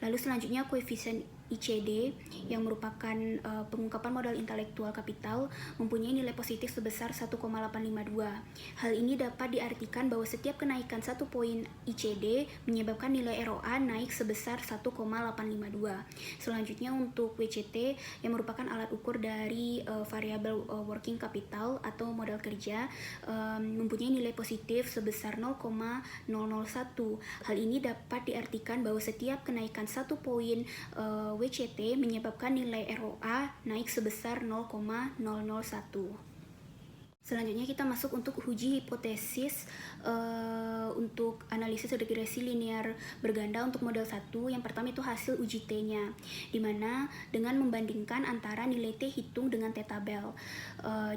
Lalu selanjutnya koefisien ICD yang merupakan pengungkapan modal intelektual kapital mempunyai nilai positif sebesar 1,852. Hal ini dapat diartikan bahwa setiap kenaikan 1 poin ICD menyebabkan nilai ROA naik sebesar 1,852. Selanjutnya untuk WCT yang merupakan alat ukur dari variabel working capital atau modal kerja mempunyai nilai positif sebesar 0,001. Hal ini dapat diartikan bahwa setiap kenaikan 1 poin WCT menyebabkan nilai ROA naik sebesar 0,001. Selanjutnya kita masuk untuk uji hipotesis untuk analisis regresi linear berganda untuk model 1. Yang pertama itu hasil uji T-nya, dimana dengan membandingkan antara nilai T hitung dengan T tabel.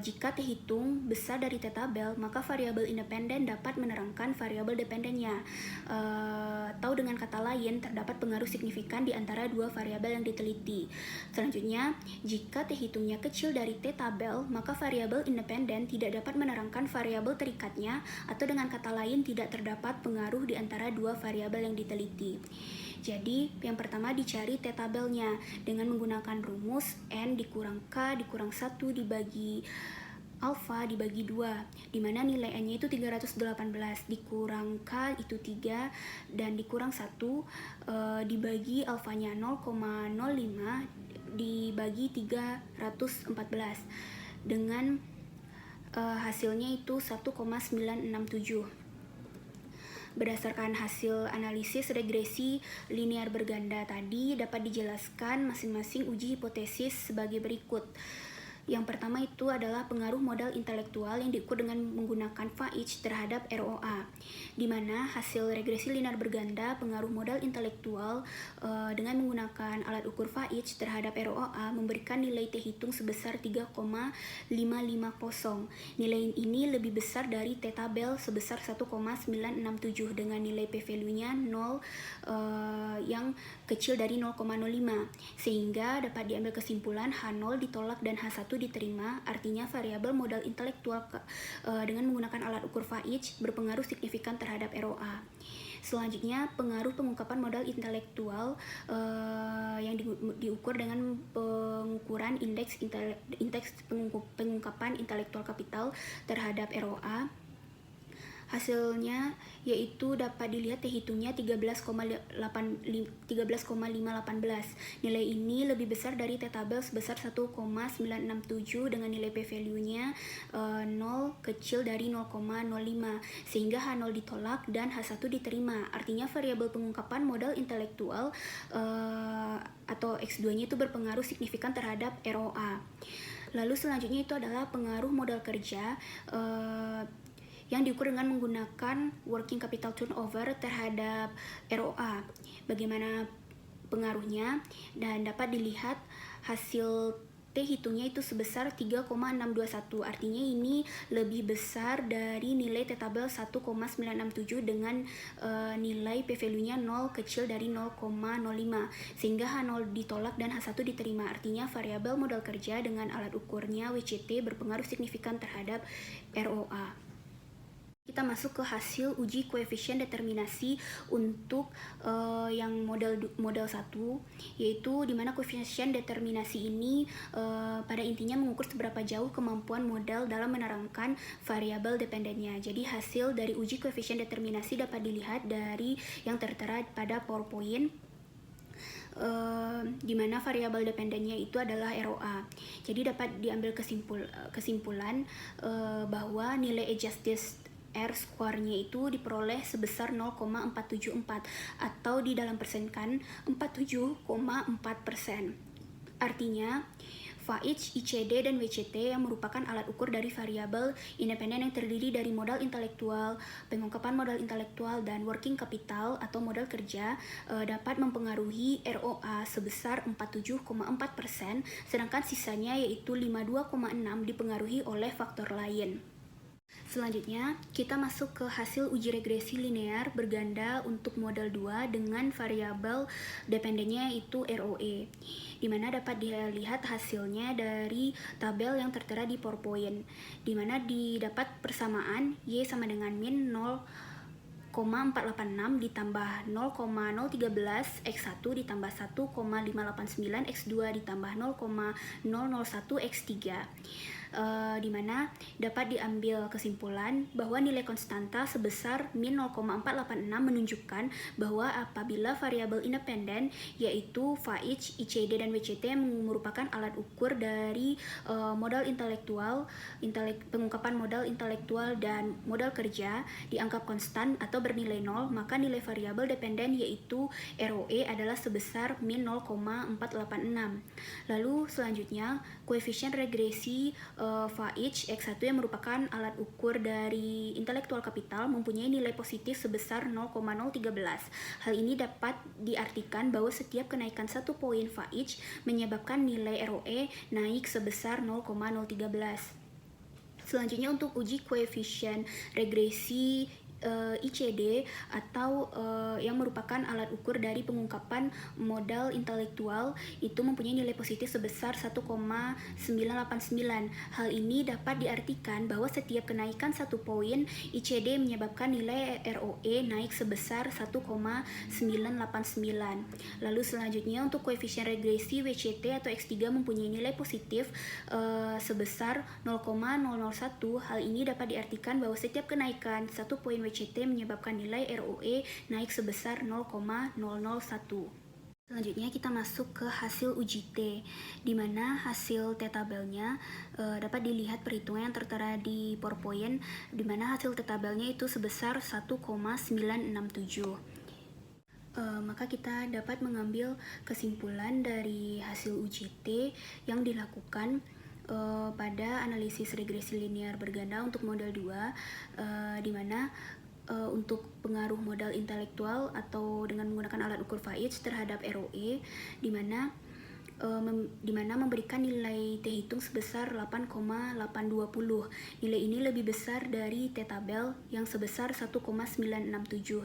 Jika T hitung besar dari T tabel, maka variabel independen dapat menerangkan variabel dependennya. Atau dengan kata lain, terdapat pengaruh signifikan di antara dua variabel yang diteliti. Selanjutnya, jika T hitungnya kecil dari T tabel, maka variabel independen tidak dapat menerangkan variabel terikatnya, atau dengan kata lain tidak terdapat pengaruh di antara dua variabel yang diteliti. Jadi, yang pertama dicari T tabelnya dengan menggunakan rumus N dikurang K dikurang 1 dibagi alfa dibagi 2, di mana nilai N-nya itu 318, dikurang K itu 3, dan dikurang 1 dibagi alfanya 0,05 dibagi 314. dengan hasilnya itu 1,967. Berdasarkan hasil analisis regresi linear berganda tadi, dapat dijelaskan masing-masing uji hipotesis sebagai berikut. Yang pertama itu adalah pengaruh modal intelektual yang diukur dengan menggunakan FAIC terhadap ROA, di mana hasil regresi linear berganda pengaruh modal intelektual dengan menggunakan alat ukur FAIC terhadap ROA memberikan nilai T hitung sebesar 3,550. Nilai ini lebih besar dari T tabel sebesar 1,967 dengan nilai p-value-nya 0 yang kecil dari 0,05, sehingga dapat diambil kesimpulan H0 ditolak dan H1 diterima, artinya variabel modal intelektual dengan menggunakan alat ukur FAIC berpengaruh signifikan terhadap ROA. Selanjutnya, pengaruh pengungkapan modal intelektual yang diukur dengan pengukuran indeks pengungkapan intelektual kapital terhadap ROA. Hasilnya yaitu dapat dilihat T hitungnya 13,518. Nilai ini lebih besar dari T tabel sebesar 1,967 dengan nilai p-value-nya 0 kecil dari 0,05, sehingga H0 ditolak dan H1 diterima. Artinya variabel pengungkapan modal intelektual atau X2-nya itu berpengaruh signifikan terhadap ROA. Lalu selanjutnya itu adalah pengaruh modal kerja yang diukur dengan menggunakan working capital turnover terhadap ROA. Bagaimana pengaruhnya? Dan dapat dilihat hasil T hitungnya itu sebesar 3,621. Artinya ini lebih besar dari nilai T tabel 1,967 dengan nilai p-value-nya 0 kecil dari 0,05, sehingga H0 ditolak dan H1 diterima. Artinya variabel modal kerja dengan alat ukurnya WCT berpengaruh signifikan terhadap ROA. Kita masuk ke hasil uji koefisien determinasi untuk yang model 1, yaitu dimana koefisien determinasi ini pada intinya mengukur seberapa jauh kemampuan modal dalam menerangkan variabel dependennya. Jadi hasil dari uji koefisien determinasi dapat dilihat dari yang tertera pada PowerPoint, di mana variabel dependennya itu adalah ROA. Jadi dapat diambil kesimpulan bahwa nilai adjusted R square-nya itu diperoleh sebesar 0,474 atau di dalam persen kan 47,4%. Artinya FAIC, ICD, dan WCT yang merupakan alat ukur dari variabel independen yang terdiri dari modal intelektual, pengungkapan modal intelektual, dan working capital atau modal kerja dapat mempengaruhi ROA sebesar 47,4%, sedangkan sisanya yaitu 52,6 dipengaruhi oleh faktor lain. Selanjutnya, kita masuk ke hasil uji regresi linear berganda untuk model 2 dengan variabel dependennya itu ROE, di mana dapat dilihat hasilnya dari tabel yang tertera di PowerPoint, di mana didapat persamaan Y sama dengan min 0,486 ditambah 0,013 X1 ditambah 1,589 X2 ditambah 0,001 X3, di mana dapat diambil kesimpulan bahwa nilai konstanta sebesar min 0,486 menunjukkan bahwa apabila variabel independen yaitu FAIC, ICD, dan WCT merupakan alat ukur dari modal intelektual, pengungkapan modal intelektual dan modal kerja dianggap konstan atau bernilai 0, maka nilai variabel dependen yaitu ROE adalah sebesar min 0,486. Lalu selanjutnya koefisien regresi FAIC X1 yang merupakan alat ukur dari intelektual kapital mempunyai nilai positif sebesar 0,013. Hal ini dapat diartikan bahwa setiap kenaikan 1 poin FAIC menyebabkan nilai ROE naik sebesar 0,013. Selanjutnya untuk uji koefisien regresi ICD atau yang merupakan alat ukur dari pengungkapan modal intelektual itu mempunyai nilai positif sebesar 1,989. Hal ini dapat diartikan bahwa setiap kenaikan 1 poin ICD menyebabkan nilai ROE naik sebesar 1,989. Lalu selanjutnya untuk koefisien regresi WCT atau X3 mempunyai nilai positif sebesar 0,001. Hal ini dapat diartikan bahwa setiap kenaikan 1 poin WCT menyebabkan nilai ROE naik sebesar 0,001. Selanjutnya kita masuk ke hasil uji T, di mana hasil T-tabelnya dapat dilihat perhitungan yang tertera di PowerPoint, di mana hasil T-tabelnya itu sebesar 1,967. Maka kita dapat mengambil kesimpulan dari hasil uji T yang dilakukan pada analisis regresi linear berganda untuk model 2, di mana untuk pengaruh modal intelektual atau dengan menggunakan alat ukur Faiz terhadap ROE, di mana memberikan nilai T hitung sebesar 8,820. Nilai ini lebih besar dari T tabel yang sebesar 1,967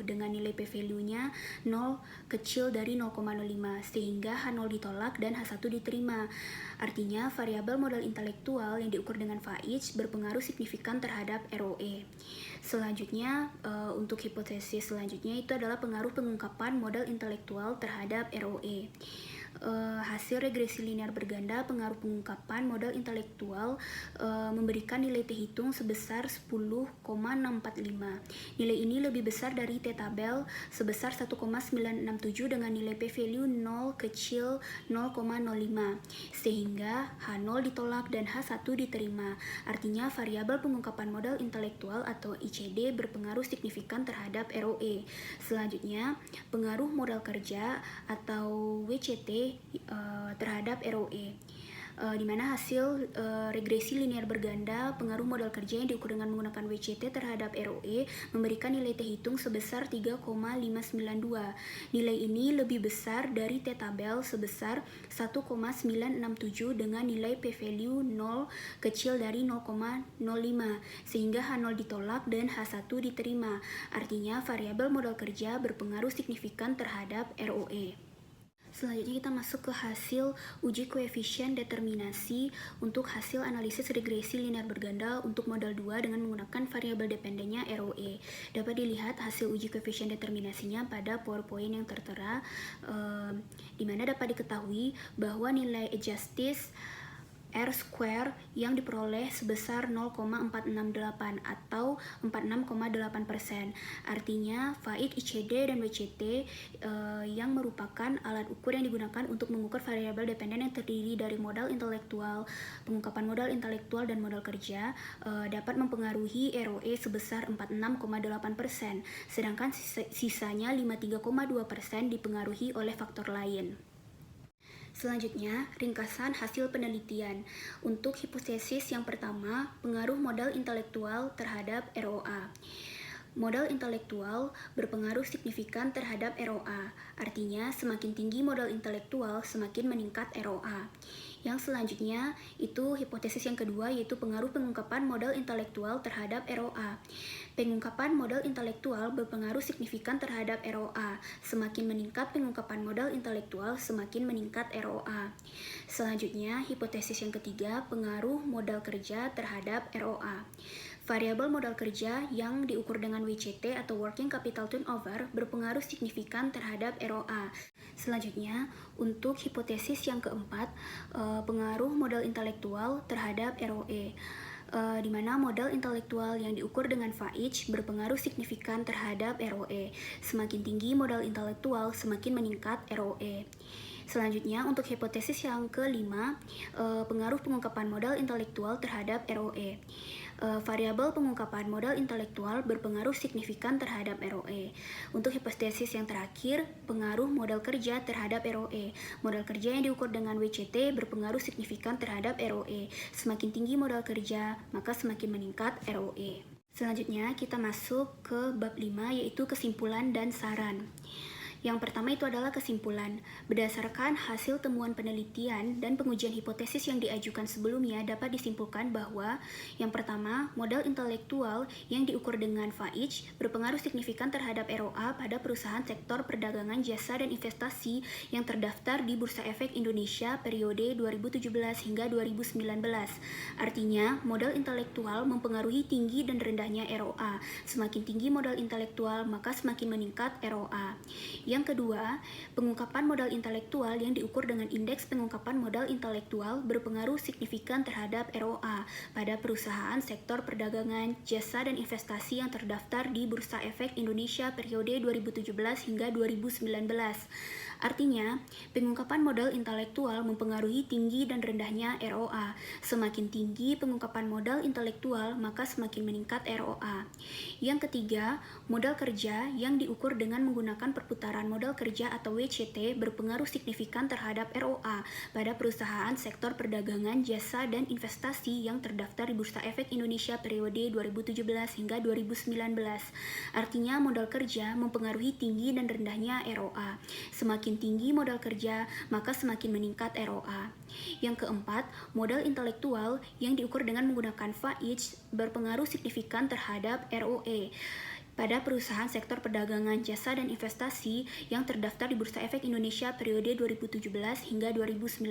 dengan nilai p-value-nya 0 kecil dari 0,05, sehingga H0 ditolak dan H1 diterima. Artinya variabel modal intelektual yang diukur dengan Faiz berpengaruh signifikan terhadap ROE. Selanjutnya, untuk hipotesis selanjutnya itu adalah pengaruh pengungkapan modal intelektual terhadap ROE. Hasil regresi linear berganda pengaruh pengungkapan modal intelektual memberikan nilai T hitung sebesar 10,645. Nilai ini lebih besar dari T tabel sebesar 1,967 dengan nilai p-value 0 kecil 0,05, sehingga H0 ditolak dan H1 diterima. Artinya variabel pengungkapan modal intelektual atau ICD berpengaruh signifikan terhadap ROE. Selanjutnya, pengaruh modal kerja atau WCT terhadap ROE, di mana hasil regresi linear berganda pengaruh modal kerja yang diukur dengan menggunakan WCT terhadap ROE memberikan nilai T hitung sebesar 3,592. Nilai ini lebih besar dari T tabel sebesar 1,967 dengan nilai p-value 0 kecil dari 0,05, sehingga H0 ditolak dan H1 diterima. Artinya variabel modal kerja berpengaruh signifikan terhadap ROE. Selanjutnya kita masuk ke hasil uji koefisien determinasi untuk hasil analisis regresi linear berganda untuk model 2 dengan menggunakan variabel dependennya ROE. Dapat dilihat hasil uji koefisien determinasinya pada PowerPoint yang tertera, di mana dapat diketahui bahwa nilai adjusted R square yang diperoleh sebesar 0,468 atau 46,8%. Artinya Faiz, ICD, dan WCT yang merupakan alat ukur yang digunakan untuk mengukur variabel dependen yang terdiri dari modal intelektual, pengungkapan modal intelektual, dan modal kerja dapat mempengaruhi ROE sebesar 46,8%, sedangkan sisanya 53,2% dipengaruhi oleh faktor lain. Selanjutnya, ringkasan hasil penelitian. Untuk hipotesis yang pertama, pengaruh modal intelektual terhadap ROA. Modal intelektual berpengaruh signifikan terhadap ROA. Artinya, semakin tinggi modal intelektual, semakin meningkat ROA. Yang selanjutnya, itu hipotesis yang kedua, yaitu pengaruh pengungkapan modal intelektual terhadap ROA. Pengungkapan modal intelektual berpengaruh signifikan terhadap ROA. Semakin meningkat pengungkapan modal intelektual, semakin meningkat ROA. Selanjutnya, hipotesis yang ketiga, pengaruh modal kerja terhadap ROA. Variabel modal kerja yang diukur dengan WCT atau Working Capital Turnover berpengaruh signifikan terhadap ROA. Selanjutnya, untuk hipotesis yang keempat, pengaruh modal intelektual terhadap ROE, di mana modal intelektual yang diukur dengan Faiz berpengaruh signifikan terhadap ROE. Semakin tinggi modal intelektual, semakin meningkat ROE. Selanjutnya, untuk hipotesis yang kelima, pengaruh pengungkapan modal intelektual terhadap ROE. Variabel pengungkapan modal intelektual berpengaruh signifikan terhadap ROE. Untuk hipotesis yang terakhir, pengaruh modal kerja terhadap ROE. Modal kerja yang diukur dengan WCT berpengaruh signifikan terhadap ROE. Semakin tinggi modal kerja, maka semakin meningkat ROE. Selanjutnya, kita masuk ke bab 5, yaitu kesimpulan dan saran. Yang pertama itu adalah kesimpulan. Berdasarkan hasil temuan penelitian dan pengujian hipotesis yang diajukan sebelumnya, dapat disimpulkan bahwa yang pertama, modal intelektual yang diukur dengan Faiz berpengaruh signifikan terhadap ROA pada perusahaan sektor perdagangan jasa dan investasi yang terdaftar di Bursa Efek Indonesia periode 2017 hingga 2019. Artinya, modal intelektual mempengaruhi tinggi dan rendahnya ROA. Semakin tinggi modal intelektual, maka semakin meningkat ROA. Yang kedua, pengungkapan modal intelektual yang diukur dengan indeks pengungkapan modal intelektual berpengaruh signifikan terhadap ROA pada perusahaan sektor perdagangan, jasa, dan investasi yang terdaftar di Bursa Efek Indonesia periode 2017 hingga 2019. Artinya, pengungkapan modal intelektual mempengaruhi tinggi dan rendahnya ROA. Semakin tinggi pengungkapan modal intelektual, maka semakin meningkat ROA. Yang ketiga, modal kerja yang diukur dengan menggunakan perputaran modal kerja atau WCT berpengaruh signifikan terhadap ROA pada perusahaan sektor perdagangan, jasa, dan investasi yang terdaftar di Bursa Efek Indonesia periode 2017 hingga 2019. Artinya, modal kerja mempengaruhi tinggi dan rendahnya ROA. Semakin tinggi modal kerja, maka semakin meningkat ROA. Yang keempat, modal intelektual yang diukur dengan menggunakan FAIJ berpengaruh signifikan terhadap ROE pada perusahaan sektor perdagangan, jasa, dan investasi yang terdaftar di Bursa Efek Indonesia periode 2017 hingga 2019.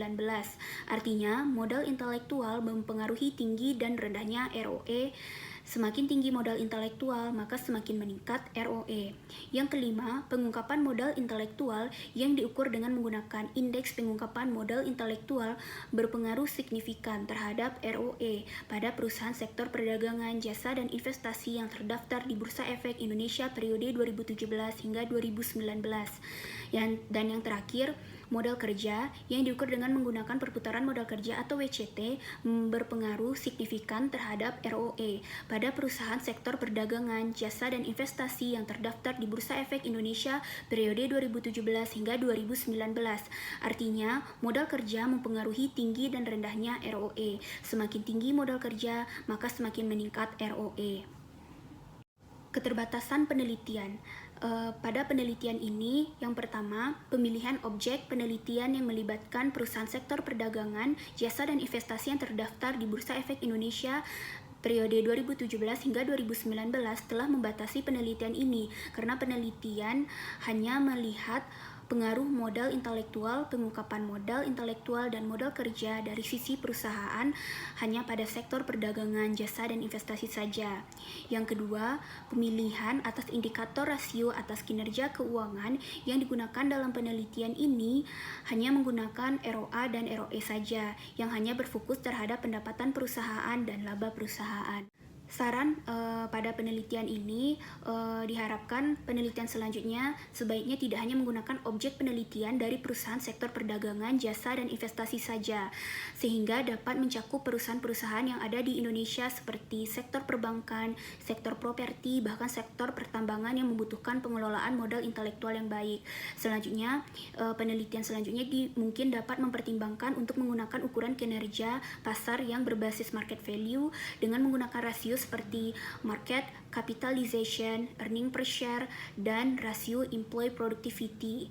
Artinya, modal intelektual mempengaruhi tinggi dan rendahnya ROE. Semakin tinggi modal intelektual, maka semakin meningkat ROE. Yang kelima, pengungkapan modal intelektual yang diukur dengan menggunakan indeks pengungkapan modal intelektual berpengaruh signifikan terhadap ROE pada perusahaan sektor perdagangan, jasa, dan investasi yang terdaftar di Bursa Efek Indonesia periode 2017 hingga 2019. Dan yang terakhir, modal kerja yang diukur dengan menggunakan perputaran modal kerja atau WCT berpengaruh signifikan terhadap ROE pada perusahaan sektor perdagangan, jasa, dan investasi yang terdaftar di Bursa Efek Indonesia periode 2017 hingga 2019. Artinya, modal kerja mempengaruhi tinggi dan rendahnya ROE. Semakin tinggi modal kerja, maka semakin meningkat ROE. Keterbatasan penelitian. Pada penelitian ini, yang pertama, pemilihan objek penelitian yang melibatkan perusahaan sektor perdagangan, jasa, dan investasi yang terdaftar di Bursa Efek Indonesia periode 2017 hingga 2019 telah membatasi penelitian ini karena penelitian hanya melihat pengaruh modal intelektual, pengungkapan modal intelektual, dan modal kerja dari sisi perusahaan hanya pada sektor perdagangan, jasa, dan investasi saja. Yang kedua, pemilihan atas indikator rasio atas kinerja keuangan yang digunakan dalam penelitian ini hanya menggunakan ROA dan ROE saja, yang hanya berfokus terhadap pendapatan perusahaan dan laba perusahaan. Saran pada penelitian ini diharapkan penelitian selanjutnya sebaiknya tidak hanya menggunakan objek penelitian dari perusahaan sektor perdagangan, jasa, dan investasi saja, sehingga dapat mencakup perusahaan-perusahaan yang ada di Indonesia seperti sektor perbankan, sektor properti, bahkan sektor pertambangan yang membutuhkan pengelolaan modal intelektual yang baik. Selanjutnya, penelitian selanjutnya mungkin dapat mempertimbangkan untuk menggunakan ukuran kinerja pasar yang berbasis market value dengan menggunakan rasio seperti market capitalization, earning per share, dan rasio employee productivity.